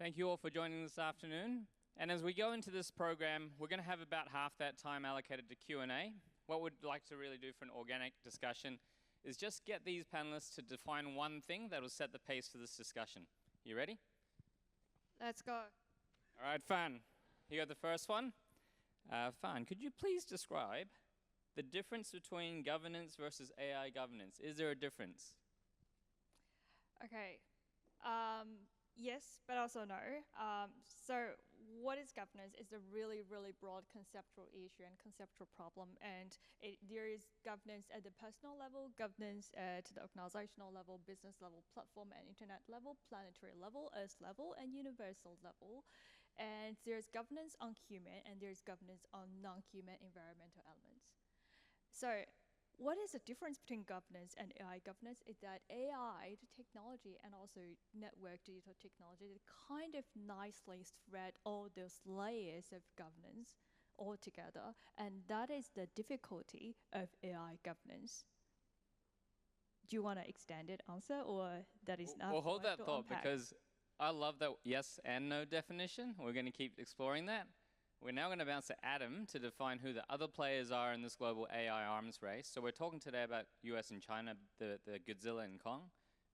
Thank you all for joining this afternoon. And as we go into this program, we're going to have about half that time allocated to Q&A. What we'd like to really do for an organic discussion is just get these panelists to define one thing that will set the pace for this discussion. You ready? Let's go. All right, Fan. You got the first one. Fan, could you please describe the difference between governance versus AI governance? Is there a difference? Okay. Yes, but also no. So what is governance is a really, really broad conceptual issue and conceptual problem. And there is governance at the personal level, governance at the organizational level, business level, platform and internet level, planetary level, earth level, and universal level. And there's governance on human, and there's governance on non-human environmental elements. So what is the difference between governance and AI governance is that AI, the technology, and also network digital technology, they kind of nicely thread all those layers of governance all together, and that is the difficulty of AI governance. Do you want to extended answer, or that is not? Well, hold that thought, because I love that yes and no definition. We're going to keep exploring that. We're now going to bounce to Adam to define who the other players are in this global AI arms race. So we're talking today about US and China, the Godzilla and Kong.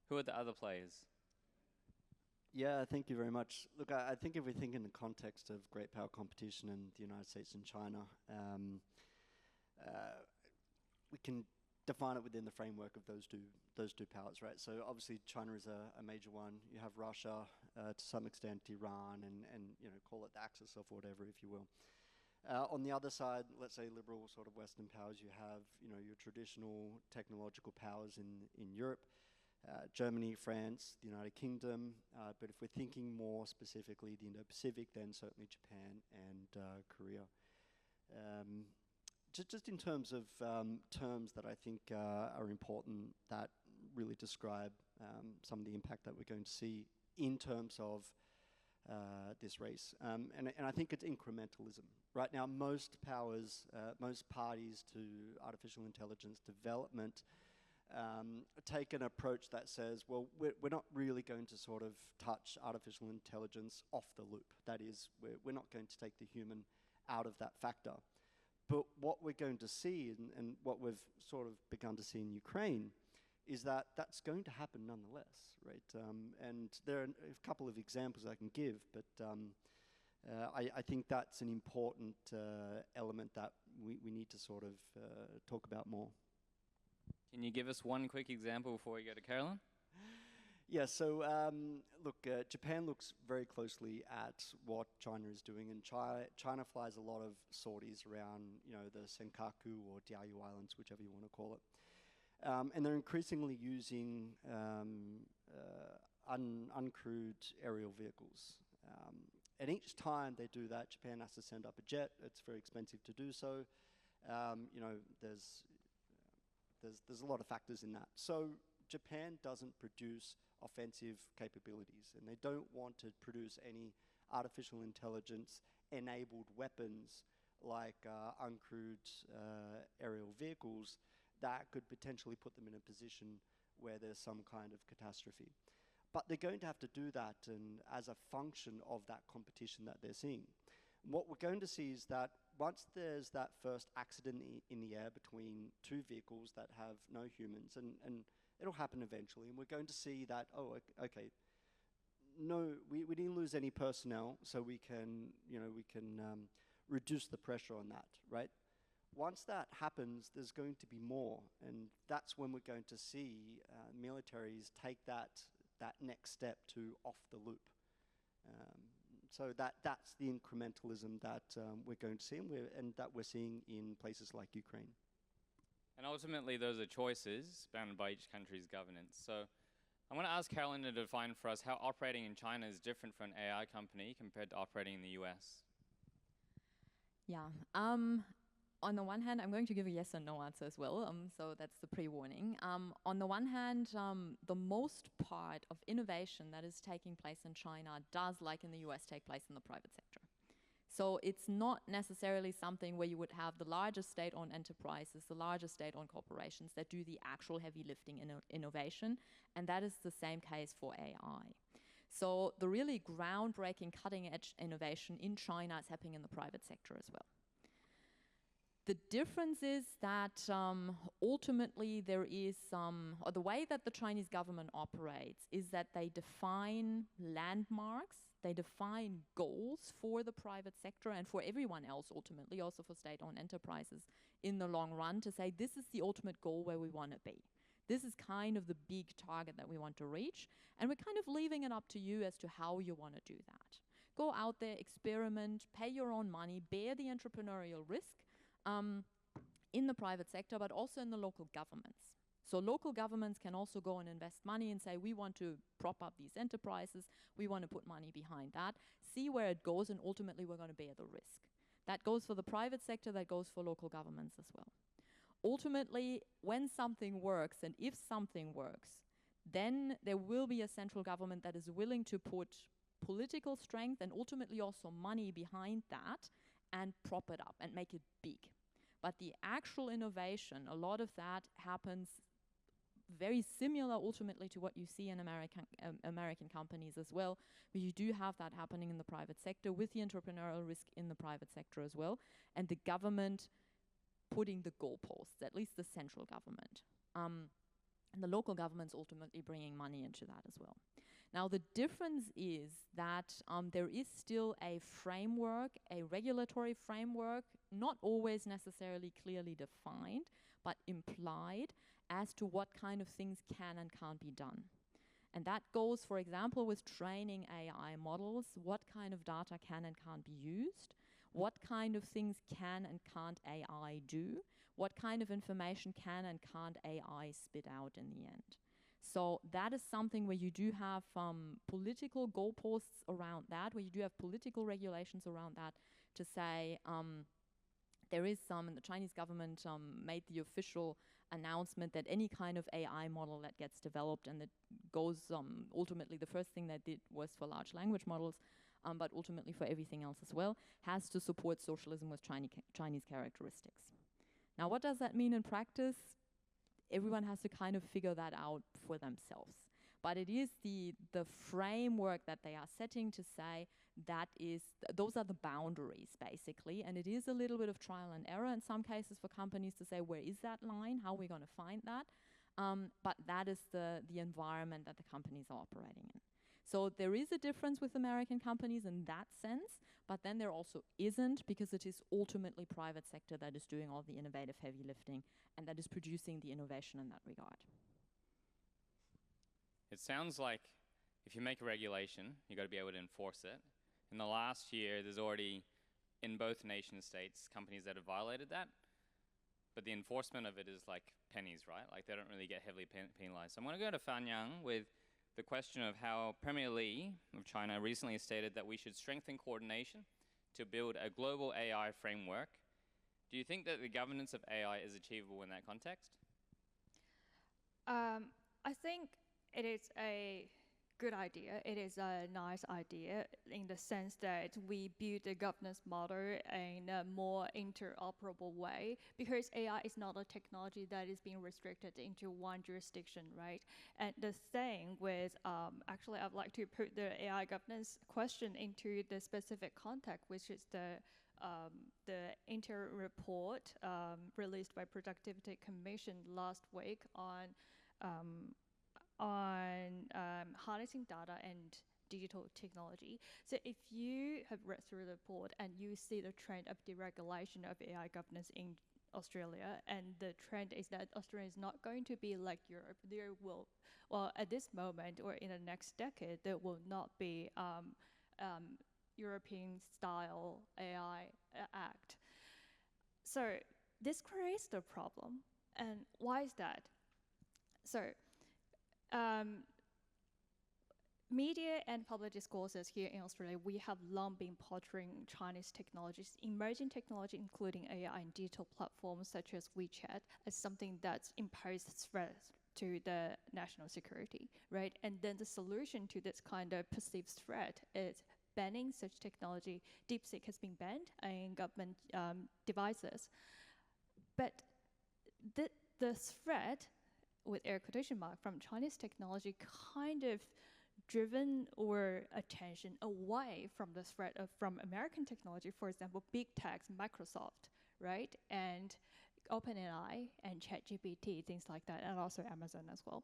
Who are the other players? Yeah, thank you very much. Look, I think if we think in the context of great power competition in the United States and China, we can define it within the framework of those two powers, right? So obviously China is a major one. You have Russia, to some extent Iran, and call it the axis of whatever, if you will. On the other side, let's say liberal sort of Western powers, you have your traditional technological powers in Europe, Germany, France, the United Kingdom. But if we're thinking more specifically the Indo-Pacific, then certainly Japan and Korea. Just in terms of terms that I think are important that really describe some of the impact that we're going to see in terms of this race. And I think it's incrementalism. Right now, most powers, most parties to artificial intelligence development take an approach that says, well, we're not really going to sort of touch artificial intelligence off the loop. That is, we're not going to take the human out of that factor. But what we're going to see, and what we've sort of begun to see in Ukraine, is that that's going to happen nonetheless, right? And there are a couple of examples I can give, but I think that's an important element that we need to sort of talk about more. Can you give us one quick example before we go to Carolin? Yeah, so look, Japan looks very closely at what China is doing, and China flies a lot of sorties around, the Senkaku or Diaoyu Islands, whichever you want to call it. And they're increasingly using uncrewed aerial vehicles. And each time they do that, Japan has to send up a jet. It's very expensive to do so. There's a lot of factors in that. So Japan doesn't produce offensive capabilities, and they don't want to produce any artificial intelligence enabled weapons like uncrewed aerial vehicles that could potentially put them in a position where there's some kind of catastrophe. But they're going to have to do that, and as a function of that competition that they're seeing. What we're going to see is that once there's that first accident in the air between two vehicles that have no humans, and it'll happen eventually, and we're going to see that, oh, okay, no, we didn't lose any personnel, so we can reduce the pressure on that, right? Once that happens, there's going to be more, and that's when we're going to see militaries take that next step to off the loop. So that's the incrementalism that we're going to see, and that we're seeing in places like Ukraine. And ultimately, those are choices bound by each country's governance. So I want to ask Carolin to define for us how operating in China is different for an AI company compared to operating in the US. Yeah. On the one hand, I'm going to give a yes or no answer as well, so that's the pre-warning. On the one hand, the most part of innovation that is taking place in China does, like in the US, take place in the private sector. So it's not necessarily something where you would have the largest state-owned enterprises, the largest state-owned corporations that do the actual heavy lifting in innovation, and that is the same case for AI. So the really groundbreaking, cutting-edge innovation in China is happening in the private sector as well. The difference is that ultimately there is or the way that the Chinese government operates is that they define landmarks, they define goals for the private sector and for everyone else ultimately, also for state-owned enterprises in the long run, to say this is the ultimate goal where we want to be. This is kind of the big target that we want to reach, and we're kind of leaving it up to you as to how you want to do that. Go out there, experiment, pay your own money, bear the entrepreneurial risk, in the private sector, but also in the local governments. So local governments can also go and invest money and say, we want to prop up these enterprises, we want to put money behind that, see where it goes, and ultimately we're going to bear the risk. That goes for the private sector, that goes for local governments as well. Ultimately, when something works, and if something works, then there will be a central government that is willing to put political strength and ultimately also money behind that and prop it up and make it big. But the actual innovation, a lot of that happens very similar ultimately to what you see in American companies as well, but you do have that happening in the private sector with the entrepreneurial risk in the private sector as well, and the government putting the goalposts, at least the central government. And the local government's ultimately bringing money into that as well. Now, the difference is that there is still a framework, a regulatory framework, not always necessarily clearly defined, but implied as to what kind of things can and can't be done. And that goes, for example, with training AI models, what kind of data can and can't be used, what kind of things can and can't AI do, what kind of information can and can't AI spit out in the end. So that is something where you do have political goalposts around that, where you do have political regulations around that to say there is some, and the Chinese government made the official announcement that any kind of AI model that gets developed and that goes, ultimately the first thing they did was for large language models, but ultimately for everything else as well, has to support socialism with Chinese characteristics. Now, what does that mean in practice? Everyone has to kind of figure that out for themselves. But it is the framework that they are setting to say that is, those are the boundaries basically, and it is a little bit of trial and error in some cases for companies to say, where is that line? How are we going to find that? But that is the environment that the companies are operating in. So there is a difference with American companies in that sense, but then there also isn't, because it is ultimately private sector that is doing all the innovative heavy lifting and that is producing the innovation in that regard. It sounds like if you make a regulation, you've got to be able to enforce it. In the last year, there's already, in both nation states, companies that have violated that, but the enforcement of it is like pennies, right? Like they don't really get heavily penalized. So I'm going to go to Fan Yang with the question of how Premier Li of China recently stated that we should strengthen coordination to build a global AI framework. Do you think that the governance of AI is achievable in that context? I think it is a good idea. It is a nice idea in the sense that we build the governance model in a more interoperable way, because AI is not a technology that is being restricted into one jurisdiction, right? And the thing with, actually I'd like to put the AI governance question into the specific context, which is the interim report released by Productivity Commission last week on harnessing data and digital technology. So if you have read through the report and you see the trend of deregulation of AI governance in Australia, and the trend is that Australia is not going to be like Europe, there will, well, at this moment or in the next decade, there will not be European style AI act. So this creates the problem. And why is that? So media and public discourses here in Australia, we have long been portraying Chinese technologies, emerging technology, including AI and digital platforms such as WeChat, as something that's imposed threats to the national security, right? And then the solution to this kind of perceived threat is banning such technology. DeepSeek has been banned in government devices. But the threat, with air quotation mark, from Chinese technology kind of driven our attention away from the threat of from American technology, for example, big techs, Microsoft, right? And OpenAI and ChatGPT, things like that, and also Amazon as well.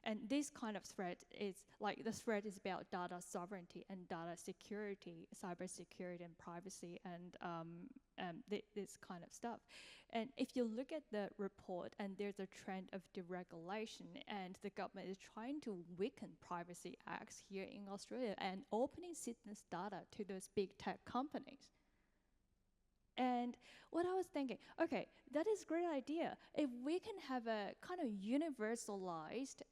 And this kind of threat is like the threat is about data sovereignty and data security, cybersecurity and privacy, and this kind of stuff. And if you look at the report, and there's a trend of deregulation, and the government is trying to weaken privacy acts here in Australia and opening citizens' data to those big tech companies. And what I was thinking, okay, that is a great idea. If we can have a kind of universalized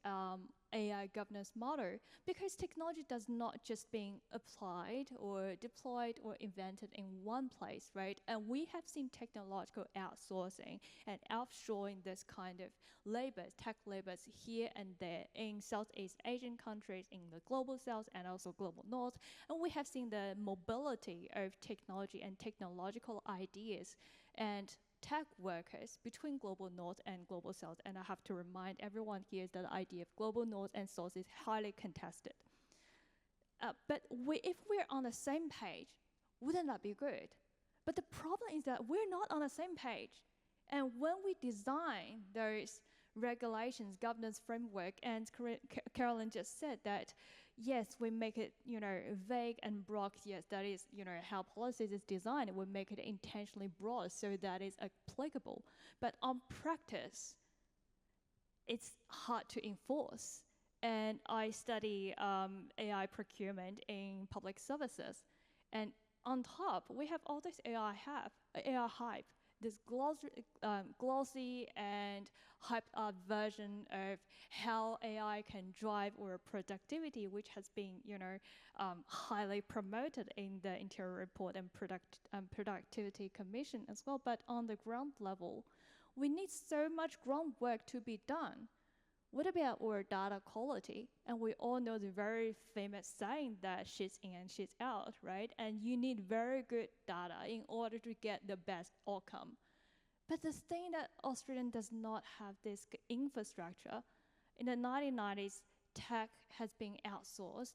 AI governance model, because technology does not just being applied or deployed or invented in one place, right? And we have seen technological outsourcing and offshoring this kind of labors, tech labors here and there in Southeast Asian countries, in the global south and also global north. And we have seen the mobility of technology and technological ideas and tech workers between global north and global south. And I have to remind everyone here that the idea of global north and south is highly contested. But if we're on the same page, wouldn't that be good? But the problem is that we're not on the same page. And when we design those regulations, governance framework, and Carolin just said that, yes, we make it, vague and broad. Yes, that is, how policies is designed. We make it intentionally broad so that it's applicable. But on practice, it's hard to enforce. And I study AI procurement in public services. And on top, we have all this AI hype, this glossy and hyped up version of how AI can drive our productivity, which has been, highly promoted in the Interior Report and Productivity Commission as well. But on the ground level, we need so much groundwork to be done. What about our data quality? And we all know the very famous saying that shit's in and shit's out, right? And you need very good data in order to get the best outcome. But the thing that Australia does not have this infrastructure. In the 1990s, tech has been outsourced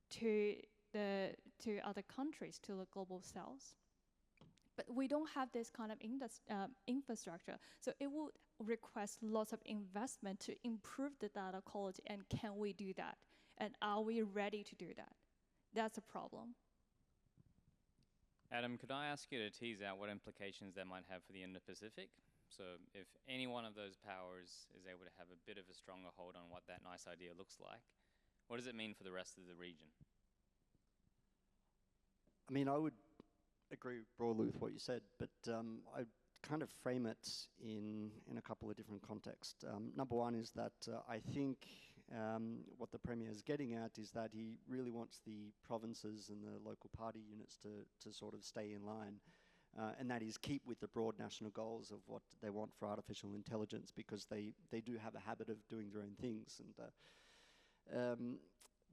to other countries, to the global south. But we don't have this kind of infrastructure. So it would request lots of investment to improve the data quality. And can we do that? And are we ready to do that? That's a problem. Adam, could I ask you to tease out what implications that might have for the Indo-Pacific? So if any one of those powers is able to have a bit of a stronger hold on what that nice idea looks like, what does it mean for the rest of the region? I mean, I would agree broadly with what you said, but I kind of frame it in a couple of different contexts. Number one is that I think what the Premier is getting at is that he really wants the provinces and the local party units to sort of stay in line, and that is keep with the broad national goals of what they want for artificial intelligence, because they do have a habit of doing their own things. And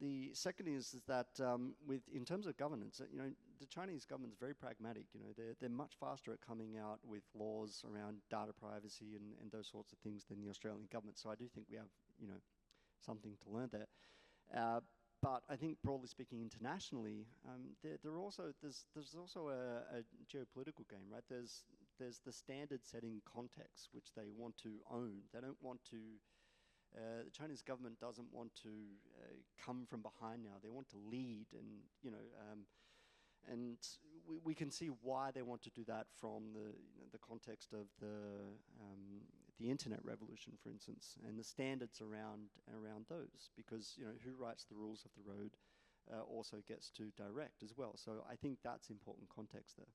the second is that in terms of governance, the Chinese government is very pragmatic. They're much faster at coming out with laws around data privacy and those sorts of things than the Australian government. So I do think we have, something to learn there. But I think, broadly speaking, internationally, there's also a geopolitical game, right? There's the standard-setting context which they want to own. They don't want to. The Chinese government doesn't want to come from behind now. They want to lead, and we can see why they want to do that from the context of the internet revolution, for instance, and the standards around those, because who writes the rules of the road also gets to direct as well. So I think that's important context there.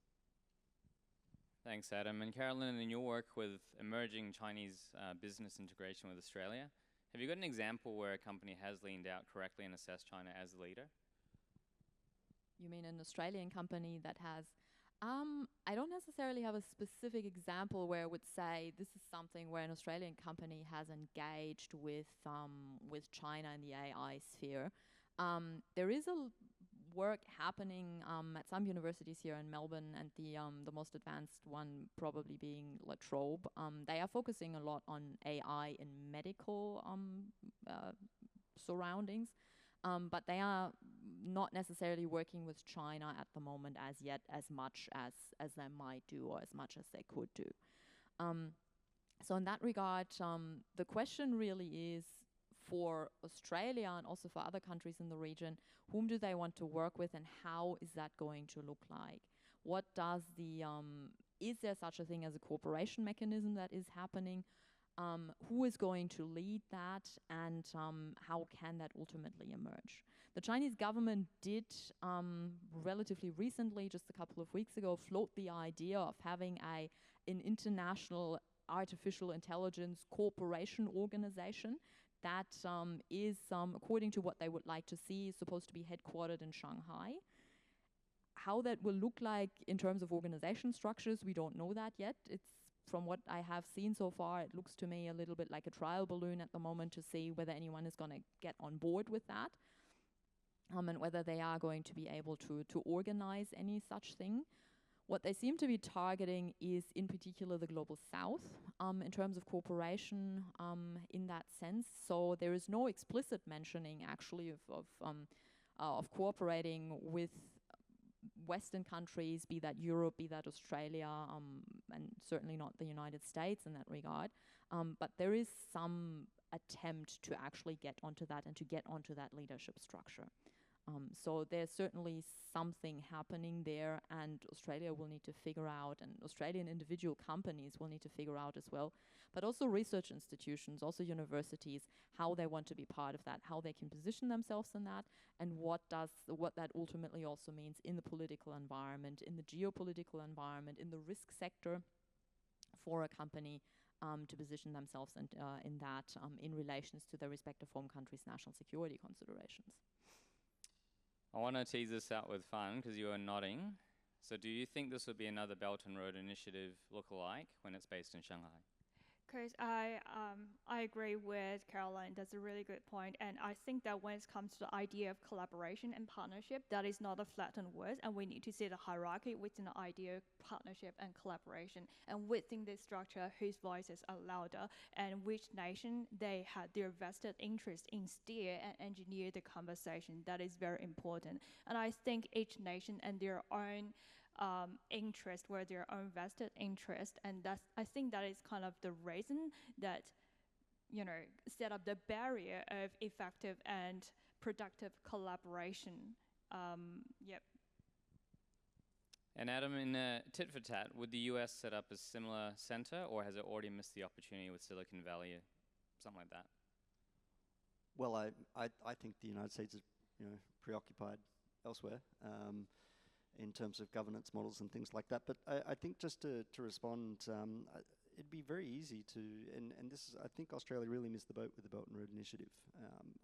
Thanks, Adam. And Carolin, in your work with emerging Chinese business integration with Australia, have you got an example where a company has leaned out correctly and assessed China as a leader? You mean an Australian company that has? I don't necessarily have a specific example where I would say this is something where an Australian company has engaged with China in the AI sphere. There is work happening at some universities here in Melbourne, and the most advanced one probably being La Trobe. They are focusing a lot on AI in medical surroundings. But they are not necessarily working with China at the moment as yet as much as they might do or as much as they could do. So in that regard, the question really is for Australia and also for other countries in the region, whom do they want to work with and how is that going to look like? What does the, is there such a thing as a cooperation mechanism that is happening? Who is going to lead that and how can that ultimately emerge? The Chinese government did relatively recently, just a couple of weeks ago, float the idea of having an international artificial intelligence cooperation organization that is, according to what they would like to see, supposed to be headquartered in Shanghai. How that will look like in terms of organization structures, we don't know that yet. It's from what I have seen so far, it looks to me a little bit like a trial balloon at the moment to see whether anyone is going to get on board with that, and whether they are going to be able to organize any such thing. What they seem to be targeting is, in particular, the Global South in terms of cooperation in that sense. So there is no explicit mentioning, actually, of cooperating with Western countries, be that Europe, be that Australia, and certainly not the United States in that regard. But there is some attempt to actually get onto that and to get onto that leadership structure. So there's certainly something happening there, and Australia will need to figure out, and Australian individual companies will need to figure out as well, but also research institutions, also universities, how they want to be part of that, how they can position themselves in that, and what that ultimately also means in the political environment, in the geopolitical environment, in the risk sector for a company to position themselves in that in relations to their respective home country's national security considerations. I want to tease this out with fun because you are nodding. So do you think this would be another Belt and Road Initiative look-alike when it's based in Shanghai? Because I agree with Carolin. That's a really good point. And I think that when it comes to the idea of collaboration and partnership, that is not a flattened word. And we need to see the hierarchy within the idea of partnership and collaboration. And within this structure, whose voices are louder and which nation they had their vested interest in steer and engineer the conversation. That is very important. And I think each nation and their own interest, where their own vested interest, and I think that is kind of the reason that, set up the barrier of effective and productive collaboration. Yep. And Adam, in tit for tat, would the US set up a similar center, or has it already missed the opportunity with Silicon Valley, something like that? Well, I think the United States is preoccupied elsewhere. In terms of governance models and things like that. But I think just to respond, it'd be very easy to, and this is, I think Australia really missed the boat with the Belt and Road Initiative.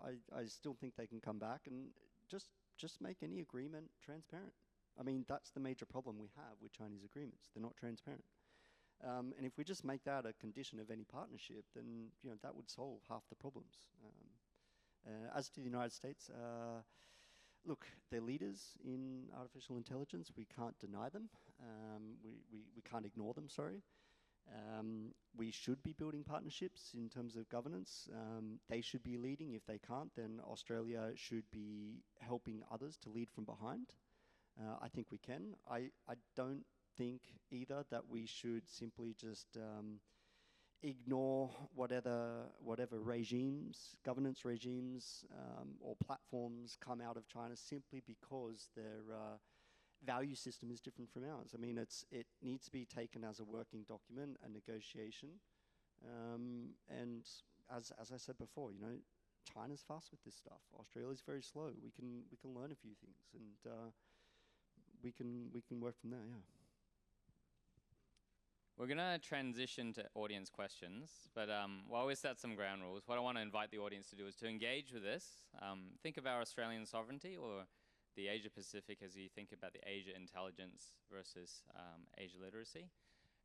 I still think they can come back and just make any agreement transparent. I mean, that's the major problem we have with Chinese agreements. They're not transparent. And if we just make that a condition of any partnership, then that would solve half the problems. As to the United States, look, they're leaders in artificial intelligence. We can't deny them. We can't ignore them, sorry. We should be building partnerships in terms of governance. They should be leading. If they can't, then Australia should be helping others to lead from behind. I think we can. I don't think either that we should simply just ignore whatever regimes, governance regimes, or platforms come out of China simply because their value system is different from ours. I mean, it needs to be taken as a working document, a negotiation, and as I said before, China's fast with this stuff. Australia's very slow. We can learn a few things, and we can work from there. Yeah. We're going to transition to audience questions, but while we set some ground rules, what I want to invite the audience to do is to engage with this. Think of our Australian sovereignty or the Asia-Pacific as you think about the Asia intelligence versus Asia literacy.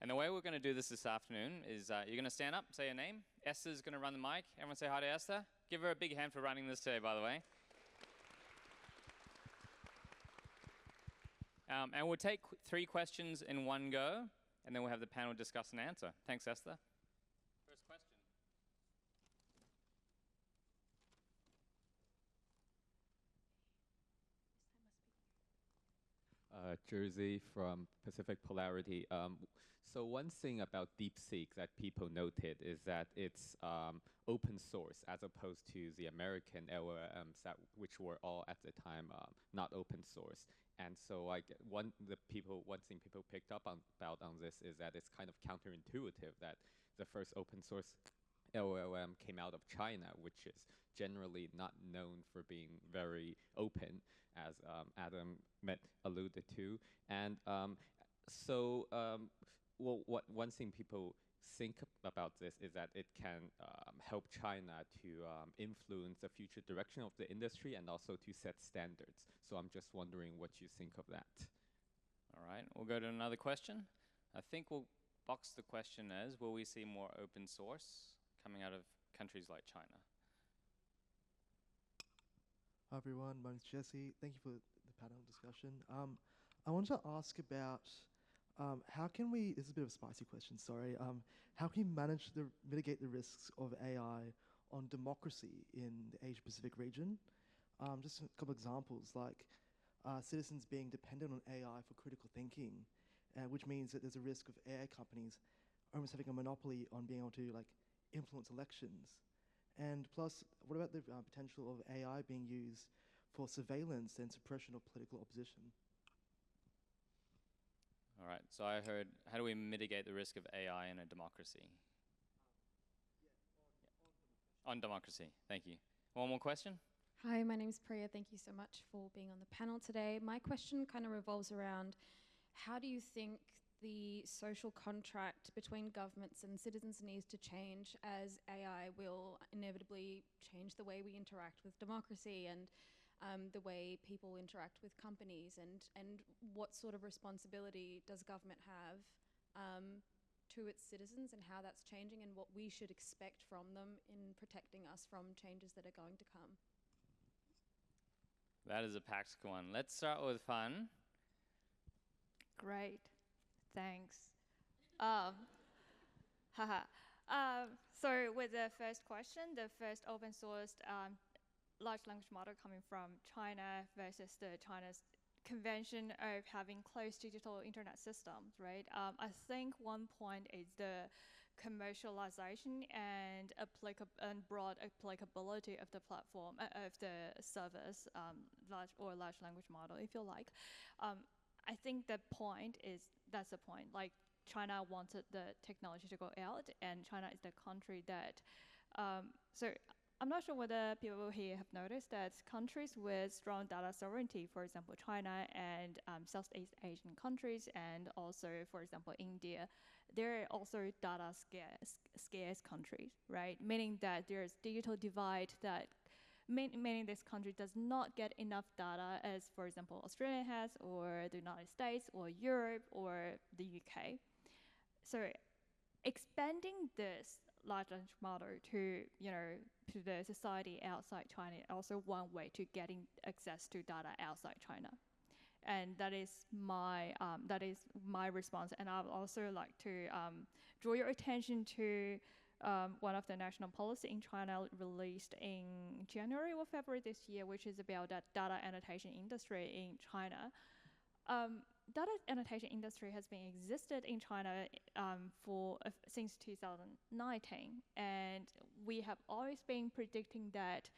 And the way we're going to do this afternoon is you're going to stand up, say your name. Esther's going to run the mic. Everyone say hi to Esther. Give her a big hand for running this today, by the way. And we'll take 3 questions in one go. And then we'll have the panel discuss and answer. Thanks, Esther. First question. Jersey from Pacific Polarity. So one thing about DeepSeek that people noted is that it's open source as opposed to the American LLMs which were all at the time not open source. And so one thing people picked up about this is that it's kind of counterintuitive that the first open source LLM came out of China, which is generally not known for being very open, as Adam alluded to. And one thing people think about this is that it can help China to influence the future direction of the industry and also to set standards. So I'm just wondering what you think of that. All right, we'll go to another question. I think we'll box the question as, will we see more open source coming out of countries like China? Hi everyone, my name's Jesse. Thank you for the panel discussion. I wanted to ask about how can we, this is a bit of a spicy question, sorry, how can we mitigate the risks of AI on democracy in the Asia Pacific region? Just a couple examples, like citizens being dependent on AI for critical thinking, which means that there's a risk of AI companies almost having a monopoly on being able to influence elections. And plus, what about the potential of AI being used for surveillance and suppression of political opposition? All right, so I heard, how do we mitigate the risk of AI in a democracy? On democracy, thank you. One more question? Hi, my name is Priya. Thank you so much for being on the panel today. My question kind of revolves around, how do you think the social contract between governments and citizens needs to change as AI will inevitably change the way we interact with democracy and the way people interact with companies, and what sort of responsibility does government have to its citizens, and how that's changing, and what we should expect from them in protecting us from changes that are going to come? That is a practical one. Let's start with fun. Great, thanks. So with the first question, the first open sourced large language model coming from China versus China's convention of having closed digital internet systems, right? I think one point is the commercialization and broad applicability of the platform, of the service, large language model, if you like. I think that's the point. Like, China wanted the technology to go out, and China is the country that, so I'm not sure whether people here have noticed that countries with strong data sovereignty, for example, China and Southeast Asian countries, and also, for example, India, they're also data scarce countries, right? Meaning that there's digital divide that meaning this country does not get enough data as, for example, Australia has, or the United States, or Europe, or the UK. So expanding this large language model to the society outside China is also one way to getting access to data outside China, and that is my response. And I would also like to draw your attention to one of the national policy in China released in January or February this year, which is about the data annotation industry in China. Data annotation industry has been existed in China since 2019, and we have always been predicting that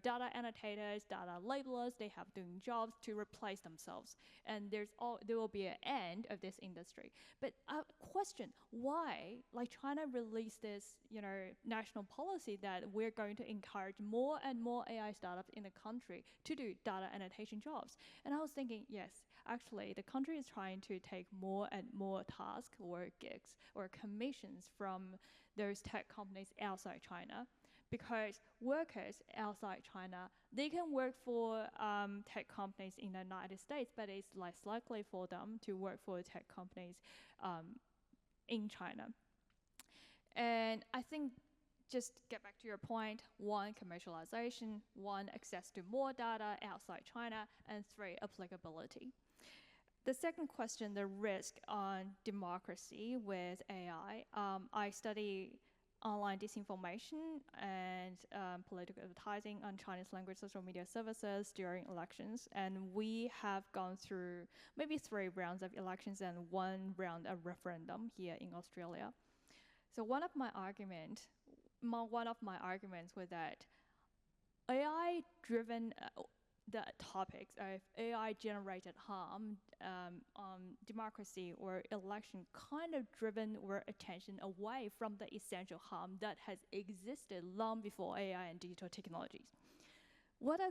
data annotators, data labelers, they have doing jobs to replace themselves, and there will be an end of this industry. But question, why? Like, China released this national policy that we're going to encourage more and more AI startups in the country to do data annotation jobs, and I was thinking, yes. Actually, the country is trying to take more and more tasks or gigs or commissions from those tech companies outside China, because workers outside China, they can work for tech companies in the United States, but it's less likely for them to work for tech companies in China. And I think, just get back to your point, 1, commercialization, 1, access to more data outside China, and 3, applicability. The second question, the risk on democracy with AI. I study online disinformation and political advertising on Chinese language social media services during elections. And we have gone through maybe 3 rounds of elections and 1 round of referendum here in Australia. So one of my arguments was that AI-driven the topics of AI-generated harm on democracy or election kind of driven our attention away from the essential harm that has existed long before AI and digital technologies. What are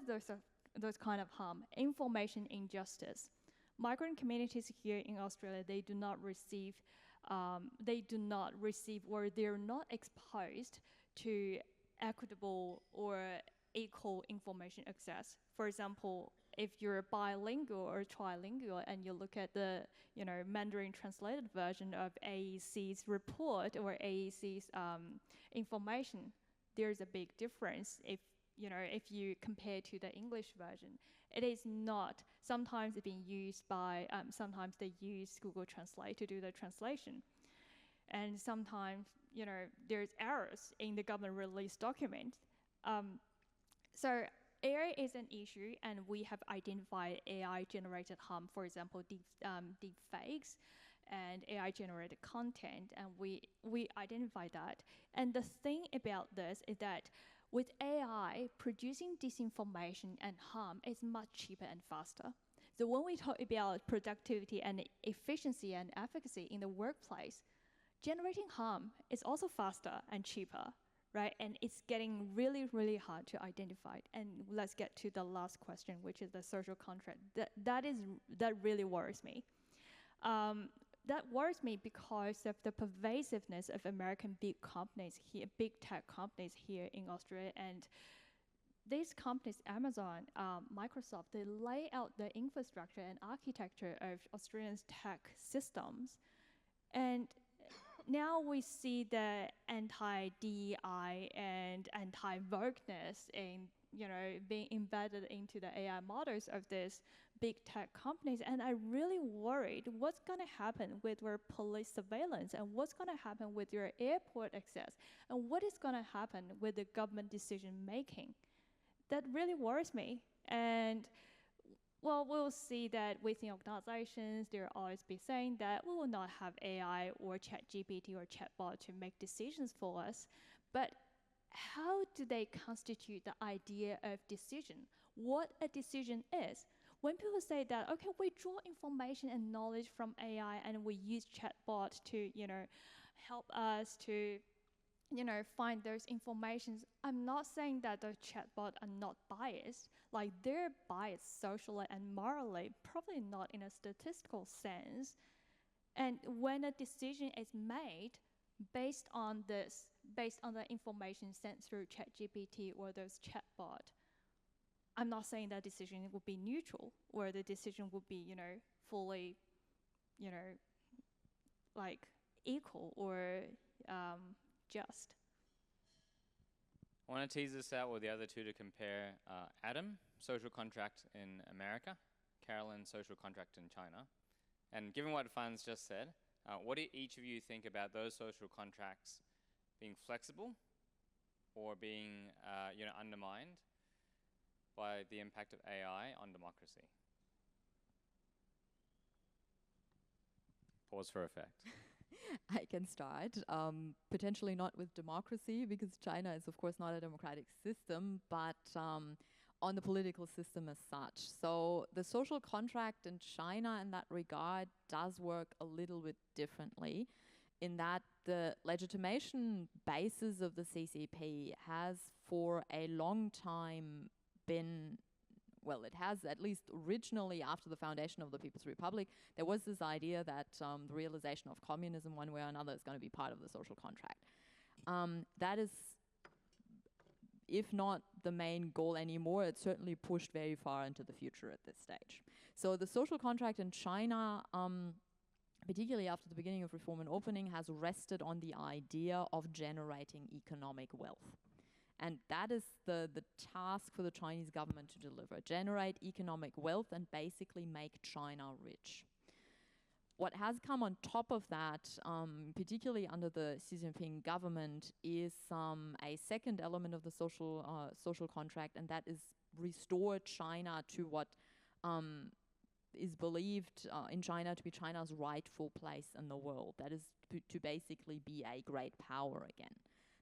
those kind of harm? Information injustice. Migrant communities here in Australia, they do not receive or they're not exposed to equitable or equal information access. For example, if you're bilingual or trilingual and you look at the Mandarin translated version of AEC's report or AEC's information, there's a big difference if you compare to the English version. It is not. Sometimes it's being used by, sometimes they use Google Translate to do the translation. And sometimes, there's errors in the government release document. So AI is an issue, and we have identified AI-generated harm, for example, deep fakes and AI-generated content, and we identify that. And the thing about this is that with AI, producing disinformation and harm is much cheaper and faster. So when we talk about productivity and efficiency and efficacy in the workplace, generating harm is also faster and cheaper, right? And it's getting really, really hard to identify. And let's get to the last question, which is the social contract. That really worries me. That worries me because of the pervasiveness of American big companies here, big tech companies here in Australia. And these companies, Amazon, Microsoft, they lay out the infrastructure and architecture of Australia's tech systems. And now we see the anti-DEI and anti-wokeness being embedded into the AI models of these big tech companies, and I'm really worried what's going to happen with your police surveillance, and what's going to happen with your airport access, and what is going to happen with the government decision making. That really worries me. And well, we'll see that within organizations, they'll always be saying that we will not have AI or ChatGPT or chatbot to make decisions for us. But how do they constitute the idea of decision? What a decision is? When people say that, okay, we draw information and knowledge from AI and we use chatbot to, help us to, find those informations, I'm not saying that those chatbots are not biased. Like, they're biased socially and morally, probably not in a statistical sense. And when a decision is made based on the information sent through ChatGPT or those chatbot, I'm not saying that decision would be neutral or the decision would be, fully, like equal or just. I want to tease this out with the other two to compare. Adam, social contract in America, Carolin, social contract in China. And given what Fan's just said, what do each of you think about those social contracts being flexible or being undermined by the impact of AI on democracy? Pause for effect. I can start. Potentially not with democracy, because China is, of course, not a democratic system, but on the political system as such. So the social contract in China in that regard does work a little bit differently, in that the legitimation basis of the CCP has for a long time been, well, it has at least originally after the foundation of the People's Republic, there was this idea that the realization of communism one way or another is going to be part of the social contract. That is, if not the main goal anymore, it's certainly pushed very far into the future at this stage. So the social contract in China, particularly after the beginning of reform and opening, has rested on the idea of generating economic wealth. And that is the task for the Chinese government to deliver: generate economic wealth and basically make China rich. What has come on top of that, particularly under the Xi Jinping government, is a second element of the social contract, and that is restore China to what is believed in China to be China's rightful place in the world. That is to basically be a great power again.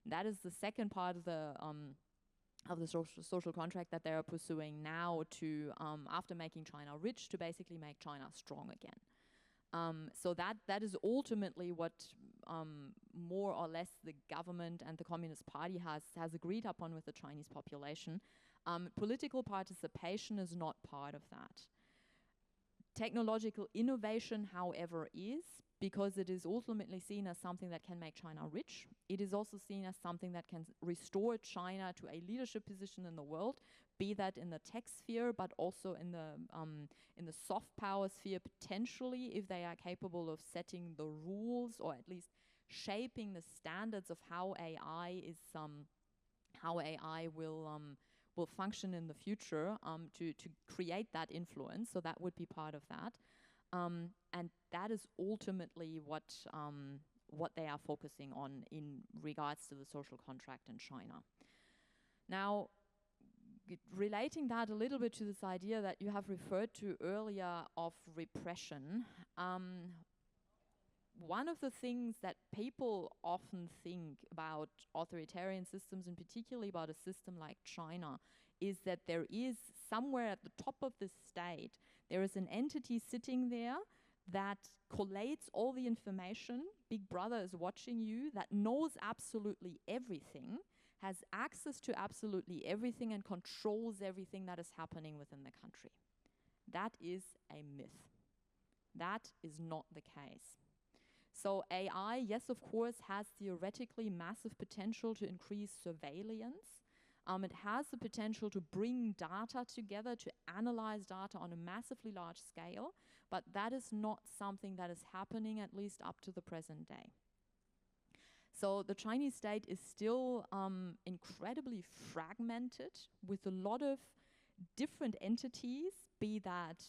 That is the second part of the social contract that they are pursuing now to, after making China rich, to basically make China strong again. So that is ultimately what more or less the government and the Communist Party has agreed upon with the Chinese population. Political participation is not part of that. Technological innovation, however, is, because it is ultimately seen as something that can make China rich. It is also seen as something that can restore China to a leadership position in the world, be that in the tech sphere, but also in the soft power sphere, potentially, if they are capable of setting the rules, or at least shaping the standards of how AI is, how AI will function in the future, to create that influence. So that would be part of that. And that is ultimately what they are focusing on in regards to the social contract in China. Now, relating that a little bit to this idea that you have referred to earlier of repression, one of the things that people often think about authoritarian systems, and particularly about a system like China, is that there is somewhere at the top of this state, there is an entity sitting there that collates all the information. Big Brother is watching you, that knows absolutely everything, has access to absolutely everything, and controls everything that is happening within the country. That is a myth. That is not the case. So AI, yes, of course, has theoretically massive potential to increase surveillance. It has the potential to bring data together, to analyze data on a massively large scale, but that is not something that is happening, at least up to the present day. So the Chinese state is still incredibly fragmented, with a lot of different entities, be that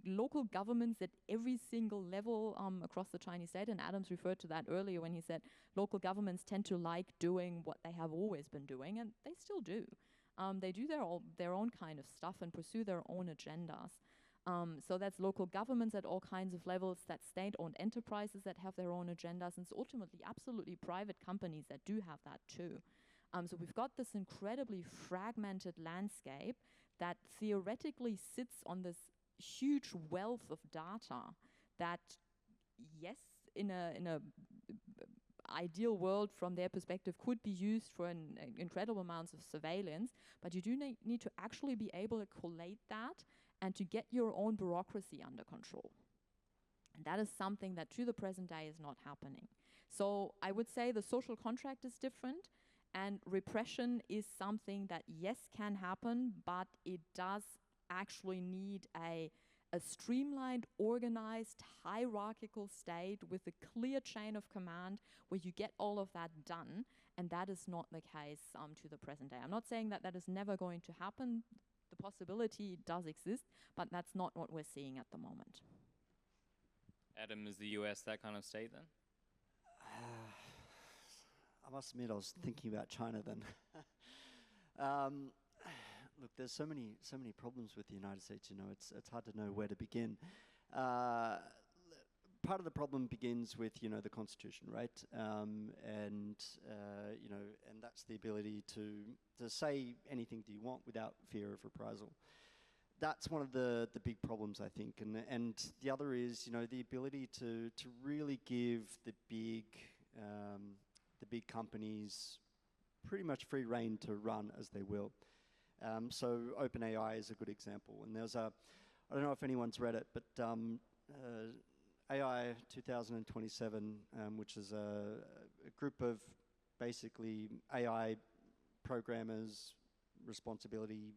local governments at every single level across the Chinese state. And Adams referred to that earlier when he said local governments tend to like doing what they have always been doing, and they still do. They do their own kind of stuff and pursue their own agendas. So that's local governments at all kinds of levels, that's state-owned enterprises that have their own agendas, and it's ultimately absolutely private companies that do have that too. So we've got this incredibly fragmented landscape that theoretically sits on this huge wealth of data that, yes, in a ideal world from their perspective could be used for incredible amounts of surveillance, but you do need to actually be able to collate that and to get your own bureaucracy under control. And that is something that to the present day is not happening. So I would say the social contract is different, and repression is something that, yes, can happen, but it does actually need a streamlined, organized, hierarchical state with a clear chain of command where you get all of that done, and that is not the case to the present day. I'm not saying that that is never going to happen. The possibility does exist, but that's not what we're seeing at the moment. Adam, is the US that kind of state then? I must admit, I was thinking about China then. Look, there's so many problems with the United States. You know, it's hard to know where to begin. Part of the problem begins with, you know, the Constitution, right? And you know, and that's the ability to say anything that you want without fear of reprisal. That's one of the big problems, I think. And the other is, you know, the ability to really give the big companies pretty much free rein to run as they will. So OpenAI is a good example. And there's I don't know if anyone's read it, but AI 2027, which is a group of basically AI programmers, responsibility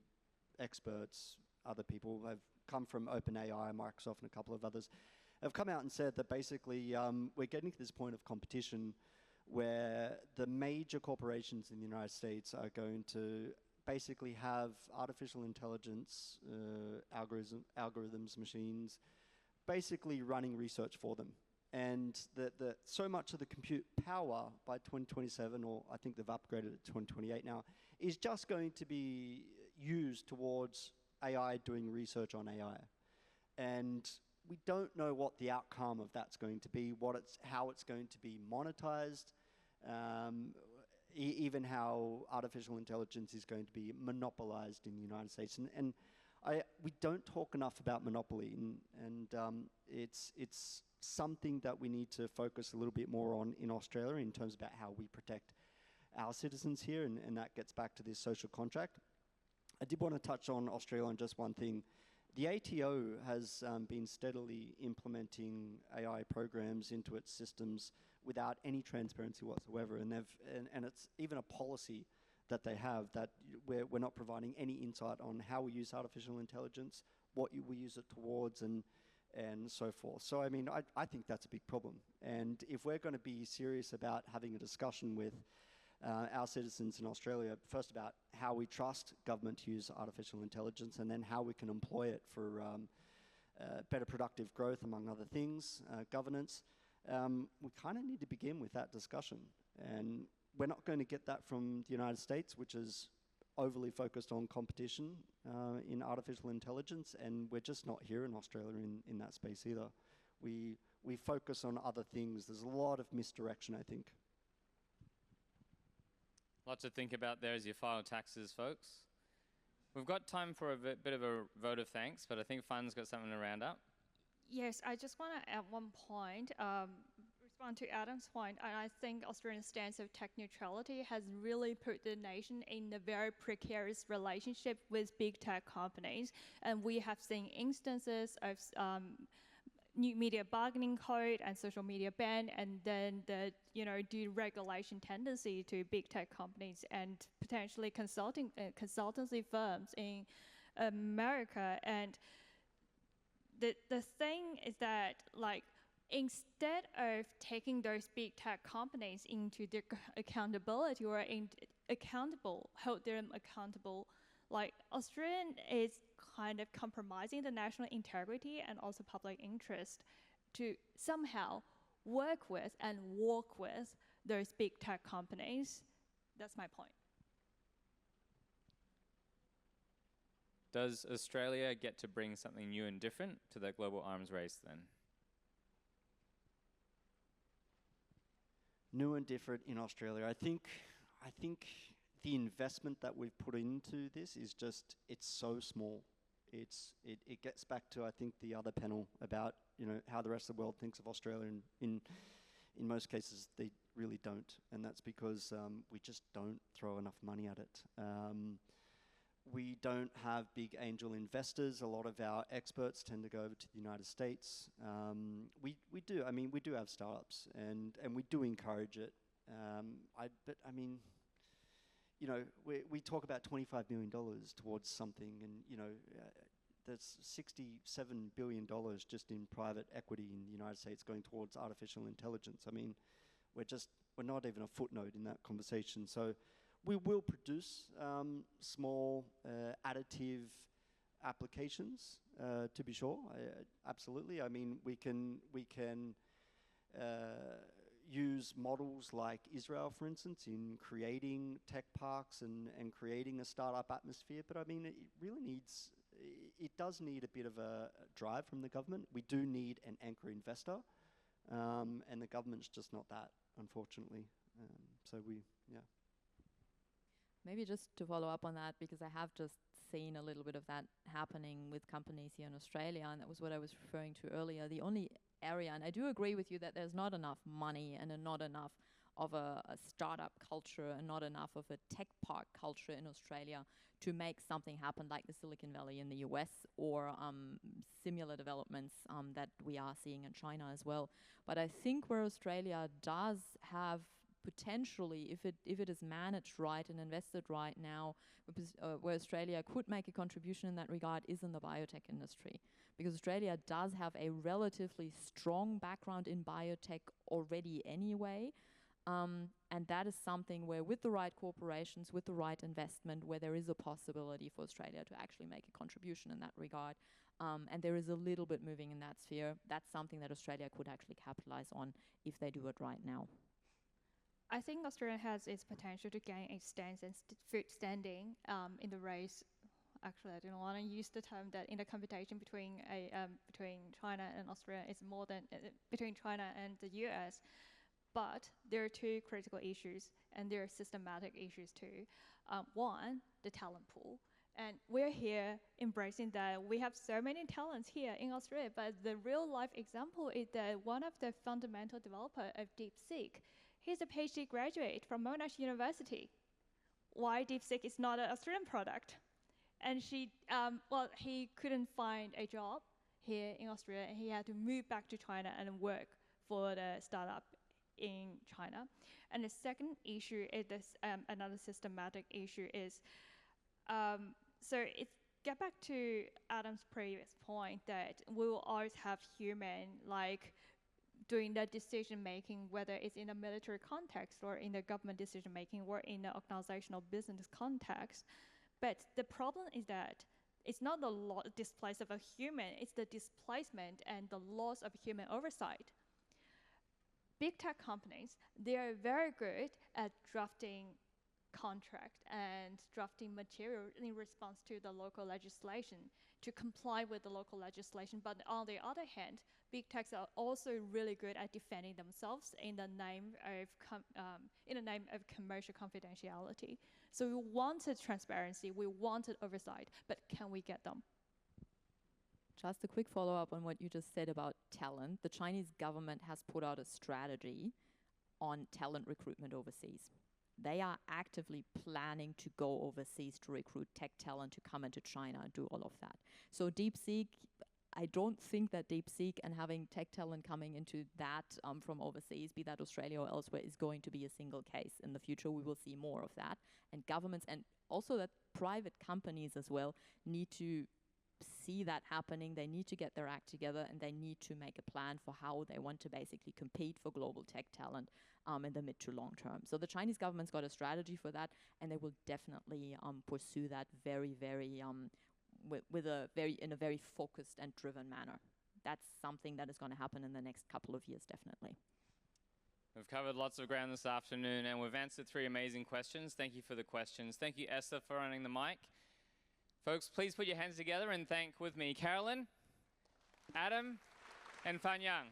experts, other people have come from OpenAI, Microsoft, and a couple of others, have come out and said that basically we're getting to this point of competition where the major corporations in the United States are going to basically have artificial intelligence, algorithms, machines, basically running research for them. And so much of the compute power by 2027, or I think they've upgraded it to 2028 now, is just going to be used towards AI doing research on AI. And we don't know what the outcome of that's going to be, how it's going to be monetized, even how artificial intelligence is going to be monopolized in the United States. And we don't talk enough about monopoly, and it's something that we need to focus a little bit more on in Australia in terms about how we protect our citizens here, and that gets back to this social contract. I did want to touch on Australia on just one thing. The ATO has been steadily implementing AI programs into its systems without any transparency whatsoever, and it's even a policy that they have that we're not providing any insight on how we use artificial intelligence, what we use it towards, and so forth. So I mean, I think that's a big problem. And if we're going to be serious about having a discussion with our citizens in Australia, first about how we trust government to use artificial intelligence, and then how we can employ it for better productive growth, among other things, governance, we kind of need to begin with that discussion. And we're not going to get that from the United States, which is overly focused on competition in artificial intelligence, and we're just not here in Australia in that space either. We focus on other things. There's a lot of misdirection, I think. Lots to think about there as you file taxes, folks. We've got time for a bit of a vote of thanks, but I think Fun's got something to round up. Yes, I just want to add one point, respond to Adam's point, and I think Australia's stance of tech neutrality has really put the nation in a very precarious relationship with big tech companies, and we have seen instances of new media bargaining code and social media ban, and then the deregulation tendency to big tech companies and potentially consultancy firms in America. And the thing is that, like, instead of taking those big tech companies into their accountability or hold them accountable, like, Australia is kind of compromising the national integrity and also public interest to somehow work with and walk with those big tech companies. That's my point. Does Australia get to bring something new and different to that global arms race then? New and different in Australia. I think the investment that we've put into this is just, it's so small. It gets back to, I think, the other panel about how the rest of the world thinks of Australia, and in most cases they really don't, and that's because we just don't throw enough money at it. We don't have big angel investors. A lot of our experts tend to go over to the United States. We do have startups, and we do encourage it. But I mean, we talk about $25 million towards something, and there's $67 billion just in private equity in the United States going towards artificial intelligence. I mean, we're not even a footnote in that conversation. So we will produce small additive applications, to be sure. Absolutely. I mean, we can use models like Israel, for instance, in creating tech parks and creating a startup atmosphere. But I mean, it does need a bit of a drive from the government. We do need an anchor investor, and the government's just not that, unfortunately. Yeah. Maybe just to follow up on that, because I have just seen a little bit of that happening with companies here in Australia, and that was what I was referring to earlier. The only area, and I do agree with you that there's not enough money and not enough of a startup culture and not enough of a tech park culture in Australia to make something happen like the Silicon Valley in the US or similar developments that we are seeing in China as well. But I think where Australia does have potentially, if it is managed right and invested right now, where Australia could make a contribution in that regard is in the biotech industry. Because Australia does have a relatively strong background in biotech already anyway. And that is something where with the right corporations, with the right investment, where there is a possibility for Australia to actually make a contribution in that regard, and there is a little bit moving in that sphere, that's something that Australia could actually capitalize on if they do it right now. I think Australia has its potential to gain a stance and standing in the race. Actually, I don't want to use the term that in the competition between China and Australia, it's more than between China and the US. But there are two critical issues, and there are systematic issues too. One, the talent pool. And we're here embracing that we have so many talents here in Australia, but the real life example is that one of the fundamental developer of DeepSeek, he's a PhD graduate from Monash University. Why DeepSeek is not an Australian product? And he couldn't find a job here in Australia, and he had to move back to China and work for the startup in China. And the second issue is this, another systematic issue is, so it's get back to Adam's previous point that we will always have human like doing the decision making, whether it's in a military context or in the government decision making or in the organizational business context. But the problem is that it's not the displacement of a human, it's the displacement and the loss of human oversight. Big tech companies, they are very good at drafting contract and drafting material in response to the local legislation to comply with the local legislation. But on the other hand, big techs are also really good at defending themselves in the name of commercial confidentiality. So we wanted transparency, we wanted oversight, but can we get them? Just a quick follow-up on what you just said about talent. The Chinese government has put out a strategy on talent recruitment overseas. They are actively planning to go overseas to recruit tech talent to come into China and do all of that. So DeepSeek, I don't think that DeepSeek and having tech talent coming into that from overseas, be that Australia or elsewhere, is going to be a single case. In the future, we will see more of that. And governments and also that private companies as well need to see that happening. They need to get their act together, and they need to make a plan for how they want to basically compete for global tech talent in the mid to long term. So the Chinese government's got a strategy for that, and they will definitely pursue that very, very in a very focused and driven manner. That's something that is going to happen in the next couple of years, definitely. We've covered lots of ground this afternoon, and we've answered 3 amazing questions. Thank you for the questions. Thank you, Esther, for running the mic. Folks, please put your hands together and thank with me Carolin, Adam, and Fan Yang.